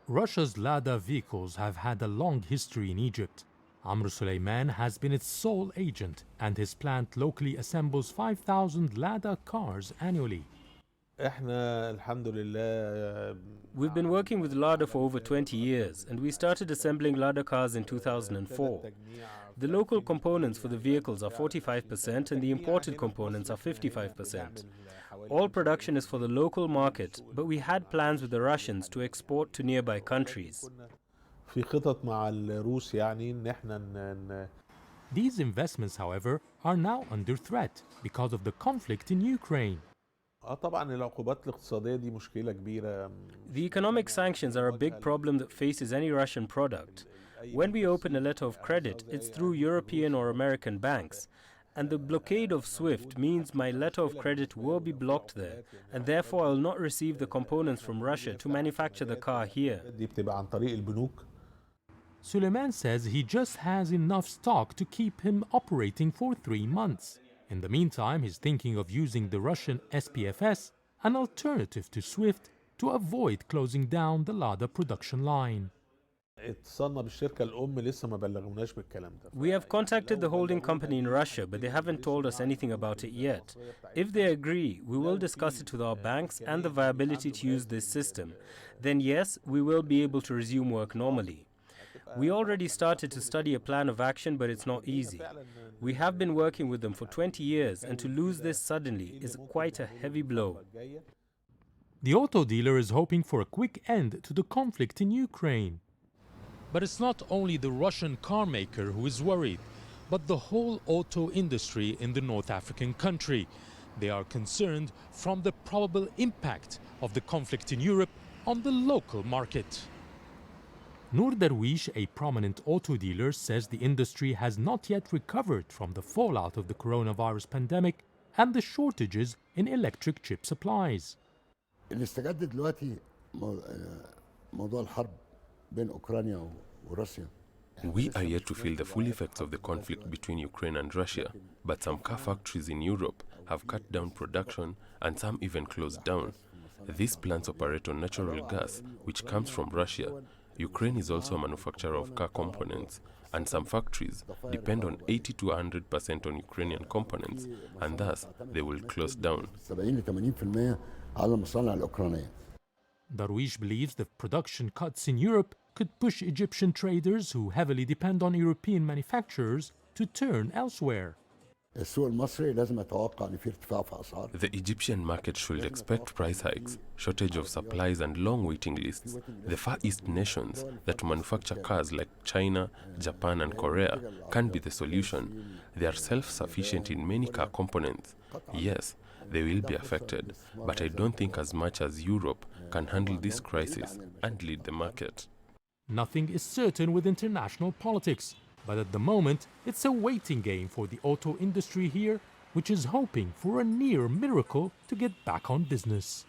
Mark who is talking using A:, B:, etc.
A: Russia's Lada vehicles have had a long history in Egypt. Amr Suleiman has been its sole agent, and his plant locally assembles 5,000 Lada cars annually.
B: احنا الحمد لله
C: We've been working with Lada for over 20 years, and we started assembling Lada cars in 2004. The local components for the vehicles are 45% and the imported components are 55%. All production is for the local market, but we had plans with the Russians to export to nearby countries.
B: في خطط مع الروس يعني ان احنا
A: These investments, however, are now under threat because of the conflict in Ukraine.
B: طبعا العقوبات الاقتصادية دي مشكلة كبيرة.
C: The economic sanctions are a big problem that faces any Russian product. When we open a letter of credit, it's through European or American banks. And the blockade of SWIFT means my letter of credit will be blocked there, and therefore I will not receive the components from Russia to manufacture the car here.
B: دي بتبقى عن طريق البنوك.
A: Suleiman says he just has enough stock to keep him operating for 3 months. In the meantime, he's thinking of using the Russian SPFS, an alternative to SWIFT, to avoid closing down the Lada production line.
B: اتصلنا بالشركة الأم لسه ما بلغوناش بالكلام ده.
C: We have contacted the holding company in Russia, but they haven't told us anything about it yet. If they agree, we will discuss it with our banks and the viability to use this system. Then yes, we will be able to resume work normally. We already started to study a plan of action, but it's not easy. We have been working with them for 20 years, and to lose this suddenly is quite a heavy blow.
A: The auto dealer is hoping for a quick end to the conflict in Ukraine. But it's not only the Russian car maker who is worried, but the whole auto industry in the North African country. They are concerned from the probable impact of the conflict in Europe on the local market. Noor Darwish, a prominent auto dealer, says the industry has not yet recovered from the fallout of the coronavirus pandemic and the shortages in electric chip supplies.
D: اللي استجد دلوقتي موضوع الحرب بين أوكرانيا وروسيا.
E: We are yet to feel the full effects of the conflict between Ukraine and Russia, but some car factories in Europe have cut down production and some even closed down. These plants operate on natural gas, which comes from Russia. Ukraine is also a manufacturer of car components, and some factories depend on 80 to 100% on Ukrainian components, and thus they will close down.
D: 70 ل 80% على المصانع الأوكرانية.
A: Darwish believes the production cuts in Europe could push Egyptian traders who heavily depend on European manufacturers to turn elsewhere.
D: السوق المصري لازم يتوقع إن في ارتفاع في أسعار.
E: The Egyptian market should expect price hikes, shortage of supplies and long waiting lists. The Far East nations that manufacture cars like China, Japan and Korea can't be the solution. They are self-sufficient in many car components. Yes, they will be affected, but I don't think as much as Europe can handle this crisis and lead the market.
A: Nothing is certain with international politics, but at the moment it's a waiting game for the auto industry here, which is hoping for a near miracle to get back on business.